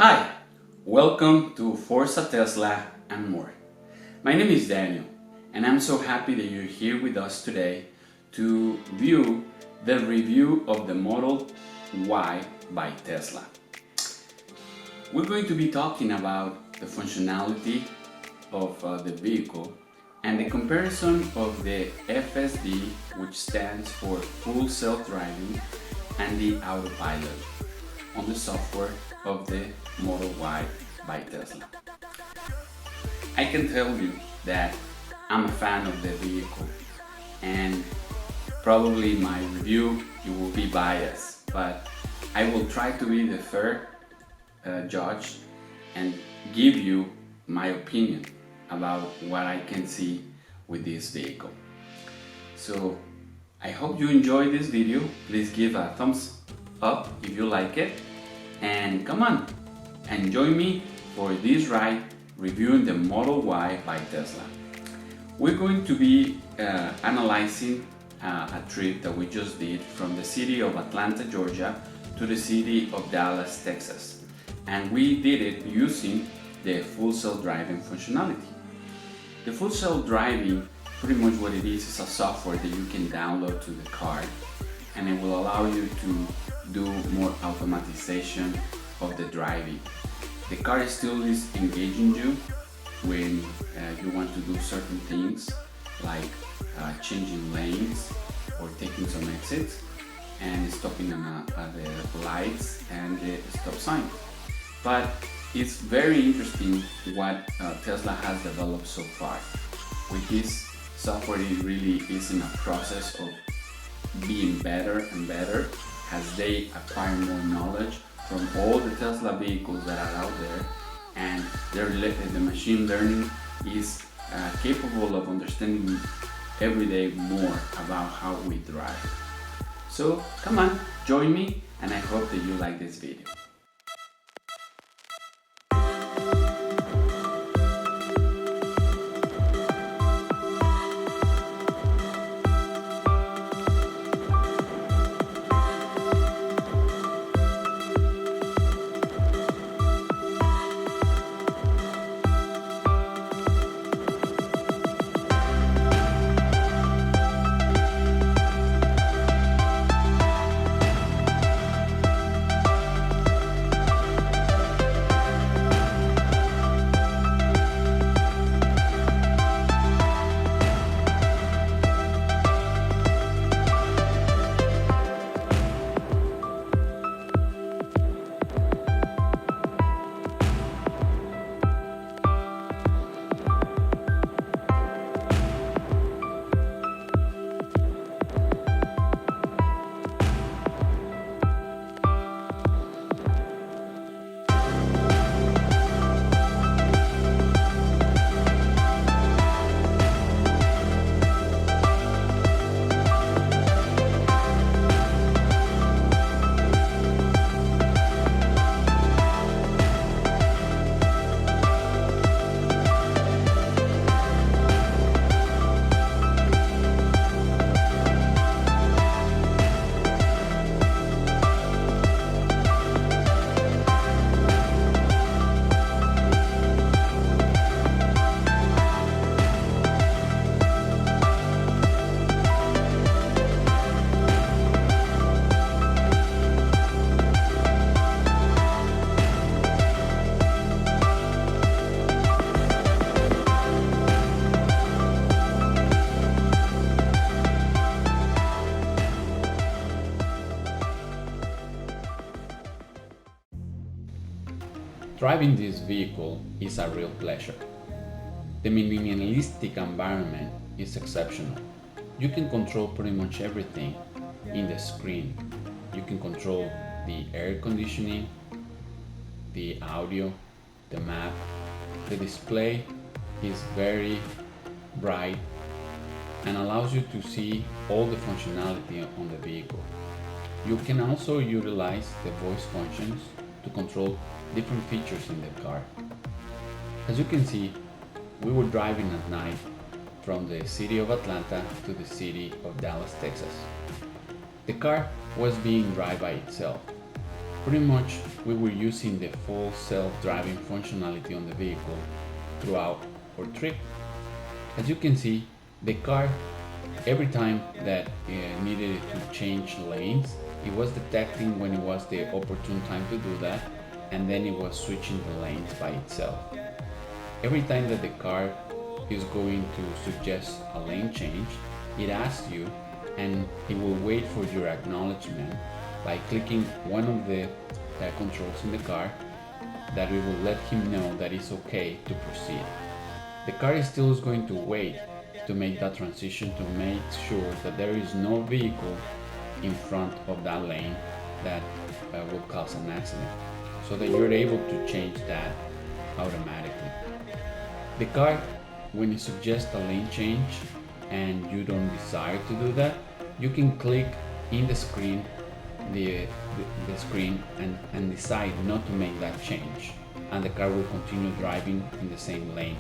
Hi, welcome to Forza Tesla and more. My name is Daniel and I'm so happy that you're here with us today to view the review of the Model Y by Tesla. We're going to be talking about the functionality of the vehicle and the comparison of the FSD, which stands for Full Self-Driving, and the Autopilot on the software of the Model Y by Tesla. I can tell you that I'm a fan of the vehicle, and probably my review you will be biased, but I will try to be the fair judge and give you my opinion about what I can see with this vehicle. So I hope you enjoy this video. Please give a thumbs up if you like it, and come on and join me for this ride reviewing the Model Y by Tesla. We're going to be analyzing a trip that we just did from the city of Atlanta, Georgia to the city of Dallas, Texas, and we did it using the Full Self-Driving functionality. The Full Self-Driving, pretty much what it is a software that you can download to the car, and it will allow you to do more automatization of the driving. The car still is engaging you when you want to do certain things like changing lanes or taking some exits and stopping at the lights and the stop sign. But it's very interesting what Tesla has developed so far. With this software, it really is in a process of being better and better as they acquire more knowledge from all the Tesla vehicles that are out there, and the machine learning is capable of understanding every day more about how we drive. So come on, join me, and I hope that you like this video. Driving this vehicle is a real pleasure. The minimalistic environment is exceptional. You can control pretty much everything in the screen. You can control the air conditioning, the audio, the map. The display is very bright and allows you to see all the functionality on the vehicle. You can also utilize the voice functions to control different features in the car. As you can see, we were driving at night from the city of Atlanta to the city of Dallas, Texas. The car was being driven by itself. Pretty much we were using the full self-driving functionality on the vehicle throughout our trip. As you can see, the car, every time that it needed to change lanes, it was detecting when it was the opportune time to do that, and then it was switching the lanes by itself. Every time that the car is going to suggest a lane change, it asks you, and it will wait for your acknowledgement by clicking one of the controls in the car, that it will let him know that it's okay to proceed. The car is still going to wait to make that transition, to make sure that there is no vehicle in front of that lane that will cause an accident, so that you're able to change that automatically. The car, when it suggests a lane change and you don't desire to do that, you can click in the screen, the screen, and decide not to make that change, and the car will continue driving in the same lane,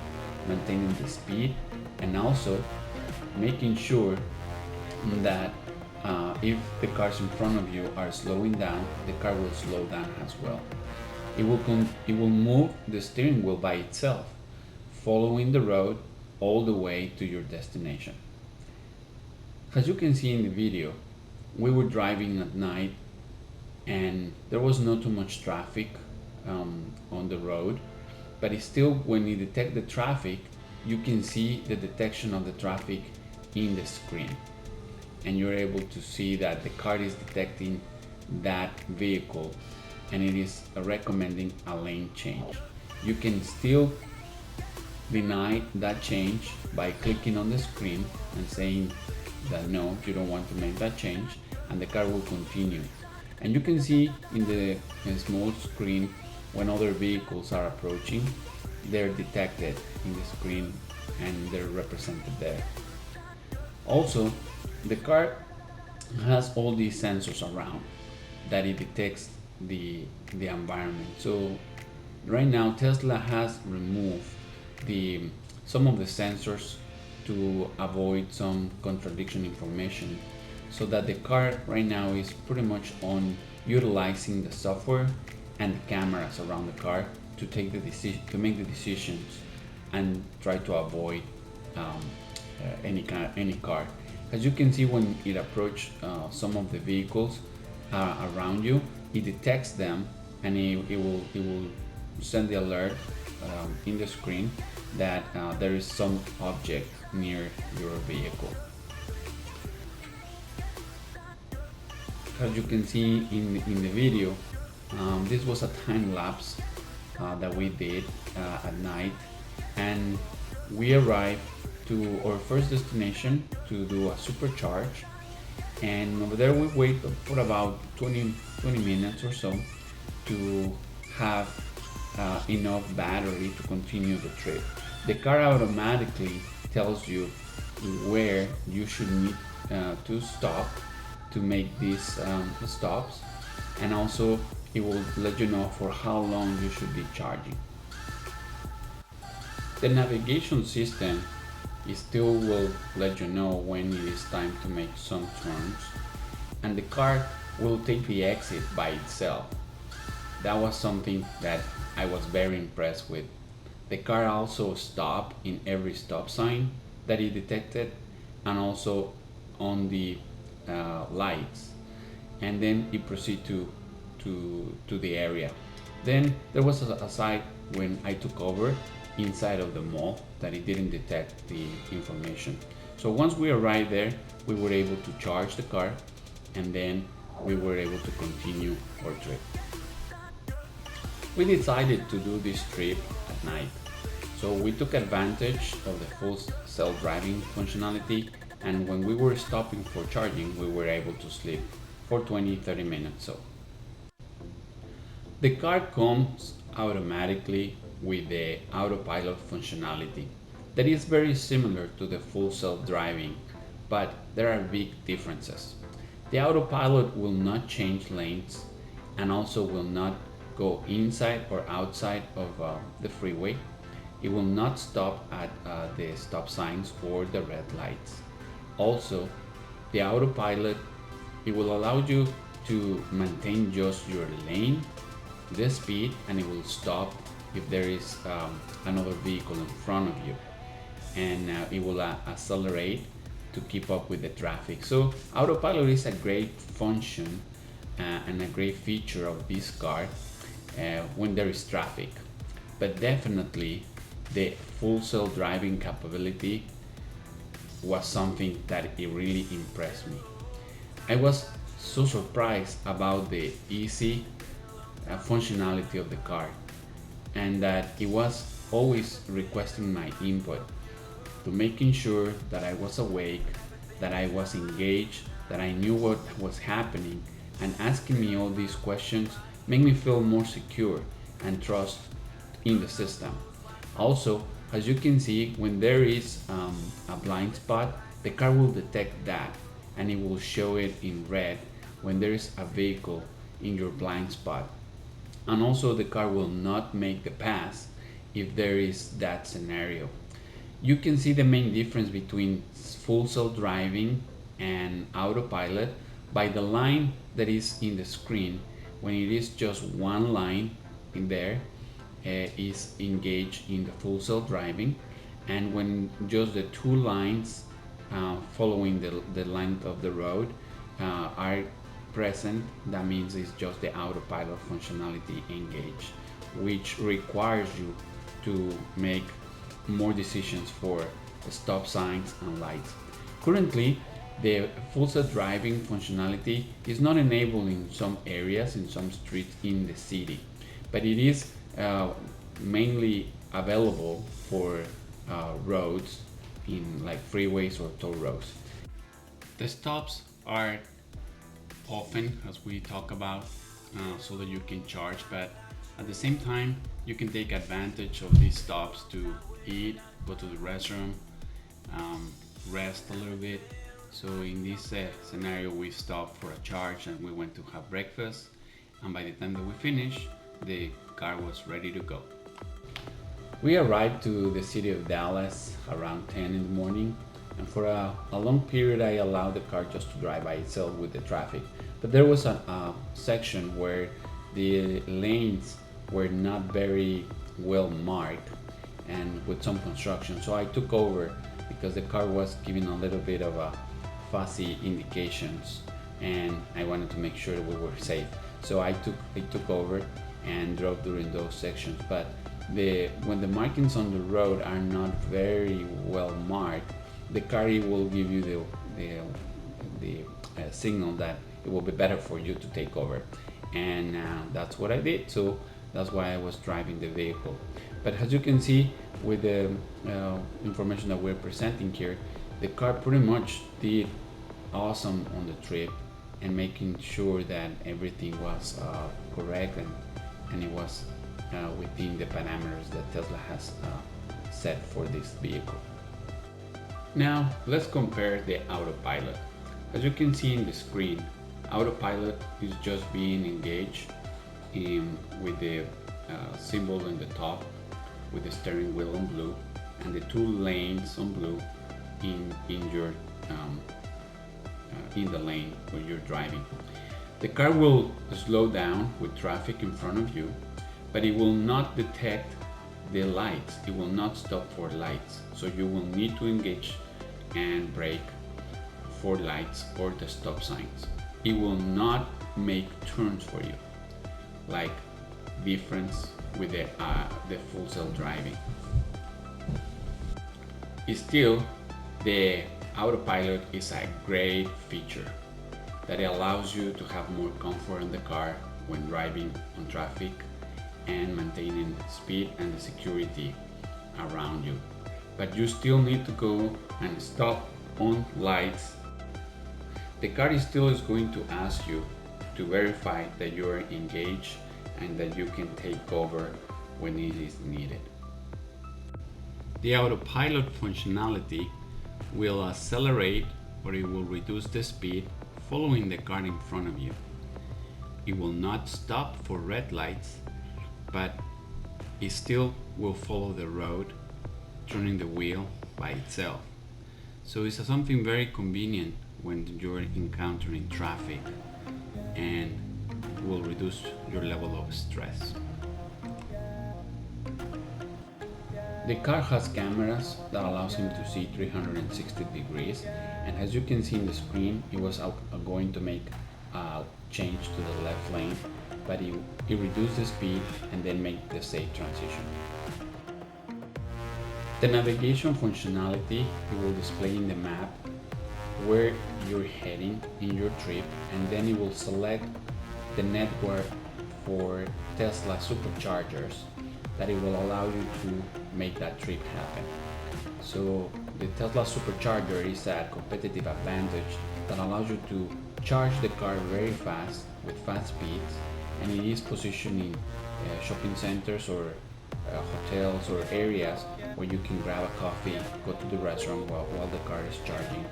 maintaining the speed, and also making sure that if the cars in front of you are slowing down, the car will slow down as well. It will move the steering wheel by itself, following the road all the way to your destination. As you can see in the video, we were driving at night and there was not too much traffic on the road, but it's still, when you detect the traffic, you can see the detection of the traffic in the screen, and you're able to see that the car is detecting that vehicle and it is recommending a lane change. You can still deny that change by clicking on the screen and saying that no, you don't want to make that change, and the car will continue. And you can see in the small screen, when other vehicles are approaching, they're detected in the screen and they're represented there. Also, the car has all these sensors around that it detects the environment. So right now Tesla has removed some of the sensors to avoid some contradiction information, so that the car right now is pretty much on utilizing the software and the cameras around the car to make the decisions and try to avoid any car. As you can see, when it approaches some of the vehicles around you, it detects them, and it will send the alert in the screen that there is some object near your vehicle. As you can see in the video, this was a time lapse that we did at night, and we arrived to our first destination to do a supercharge, and over there we wait for about 20 minutes or so to have enough battery to continue the trip. The car automatically tells you where you should need to stop to make these stops, and also it will let you know for how long you should be charging. The navigation system still will let you know when it is time to make some turns, and the car will take the exit by itself. That was something that I was very impressed with. The car also stopped in every stop sign that it detected, and also on the lights, and then it proceeded to the area. Then there was a side when I took over inside of the mall that it didn't detect the information. So once we arrived there, we were able to charge the car, and then we were able to continue our trip. We decided to do this trip at night, so we took advantage of the full self-driving functionality, and when we were stopping for charging, we were able to sleep for 20-30 minutes. So the car comes automatically with the Autopilot functionality that is very similar to the full self-driving, but there are big differences. The Autopilot will not change lanes, and also will not go inside or outside of the freeway. It will not stop at the stop signs or the red lights. Also, the Autopilot, it will allow you to maintain just your lane, the speed, and it will stop if there is another vehicle in front of you, and it will accelerate to keep up with the traffic. So autopilot is a great function and a great feature of this car when there is traffic, but definitely the full self-driving capability was something that it really impressed me. I was so surprised about the easy functionality of the car, and that it was always requesting my input to making sure that I was awake, that I was engaged, that I knew what was happening, and asking me all these questions make me feel more secure and trust in the system. Also, as you can see, when there is a blind spot, the car will detect that and it will show it in red when there is a vehicle in your blind spot. And also the car will not make the pass if there is that scenario. You can see the main difference between full self-driving and autopilot by the line that is in the screen. When it is just one line in there, is engaged in the full self-driving, and when just the two lines following the length of the road are present, that means it's just the autopilot functionality engaged, which requires you to make more decisions for stop signs and lights. Currently, the full self-driving functionality is not enabled in some areas, in some streets in the city, but it is mainly available for roads in like freeways or toll roads. The stops are often, as we talk about, so that you can charge, but at the same time you can take advantage of these stops to eat, go to the restroom, rest a little bit. So in this scenario, we stopped for a charge and we went to have breakfast, and by the time that we finished, the car was ready to go. We arrived to the city of Dallas around 10 in the morning, and for a long period I allowed the car just to drive by itself with the traffic. But there was a section where the lanes were not very well marked and with some construction, so I took over because the car was giving a little bit of a fuzzy indications and I wanted to make sure we were safe. So I took over and drove during those sections. But when the markings on the road are not very well marked, the car will give you the signal that it will be better for you to take over, and that's what I did. So that's why I was driving the vehicle. But as you can see with the information that we're presenting here, the car pretty much did awesome on the trip and making sure that everything was correct and it was within the parameters that Tesla has set for this vehicle. Now let's compare the autopilot. As you can see in the screen, autopilot is just being engaged with the symbol on the top, with the steering wheel on blue and the two lanes on blue in the lane where you're driving. The car will slow down with traffic in front of you, but it will not detect the lights. It will not stop for lights. So you will need to engage and brake for lights or the stop signs. It will not make turns for you, like difference with the full self-driving. Still, the autopilot is a great feature that allows you to have more comfort in the car when driving on traffic and maintaining speed and the security around you. But you still need to go and stop on lights. The car still is going to ask you to verify that you are engaged and that you can take over when it is needed. The autopilot functionality will accelerate or it will reduce the speed following the car in front of you. It will not stop for red lights, but it still will follow the road, turning the wheel by itself. So it's something very convenient when you're encountering traffic and will reduce your level of stress. The car has cameras that allows him to see 360 degrees, and as you can see in the screen, it was going to make a change to the left lane, but he reduced the speed and then make the safe transition. The navigation functionality, it will display in the map where you're heading in your trip, and then it will select the network for Tesla Superchargers that it will allow you to make that trip happen. So the Tesla Supercharger is a competitive advantage that allows you to charge the car very fast with fast speeds, and it is positioned in shopping centers or hotels or areas where you can grab a coffee, go to the restaurant while the car is charging,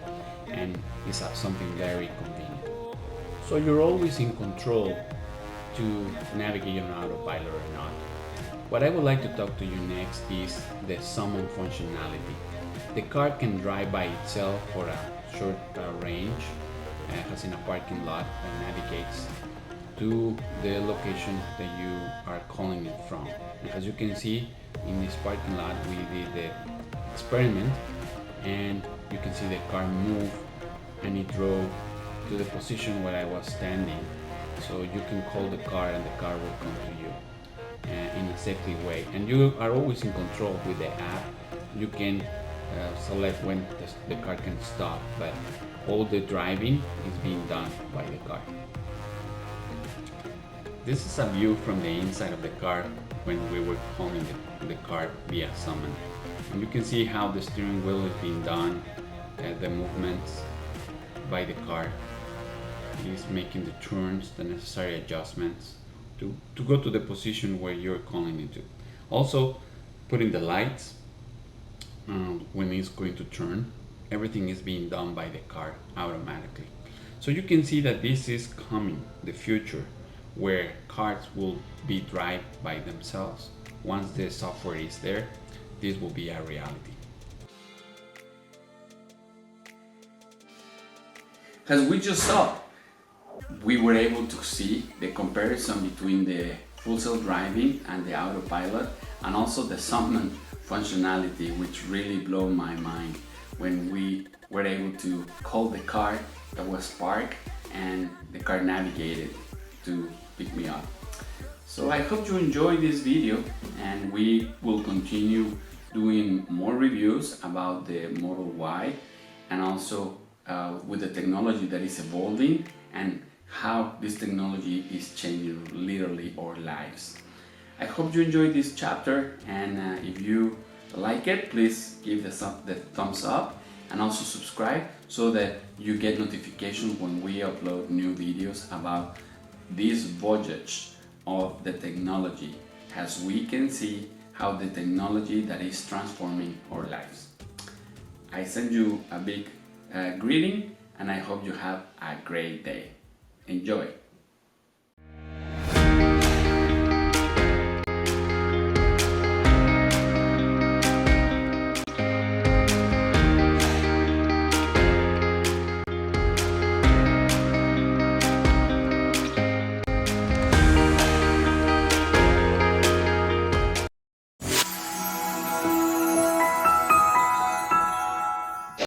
and it's something very convenient. So you're always in control to navigate on autopilot or not. What I would like to talk to you next is the summon functionality. The car can drive by itself for a short range, as in a parking lot, and navigates to the location that you are calling it from. And as you can see in this parking lot, we did the experiment, and you can see the car move and it drove to the position where I was standing. So you can call the car and the car will come to you in a safety way, and you are always in control with the app. You can select when the car can stop, but all the driving is being done by the car. This is a view from the inside of the car when we were calling the car via summon, and you can see how the steering wheel is being done, the movements by the car. It is making the turns, the necessary adjustments to go to the position where you're calling it to. Also, putting the lights when it's going to turn. Everything is being done by the car automatically. So you can see that this is coming, the future, where cars will be drive by themselves. Once the software is there, this will be a reality. As we just saw, we were able to see the comparison between the full self-driving and the autopilot, and also the summon functionality, which really blew my mind when we were able to call the car that was parked and the car navigated to pick me up. So I hope you enjoyed this video, and we will continue doing more reviews about the Model Y, and also with the technology that is evolving and how this technology is changing literally our lives. I hope you enjoyed this chapter, and if you like it, please give the thumbs up and also subscribe so that you get notifications when we upload new videos about this voyage of the technology, as we can see how the technology that is transforming our lives. I send you a big greeting, and I hope you have a great day. Enjoy!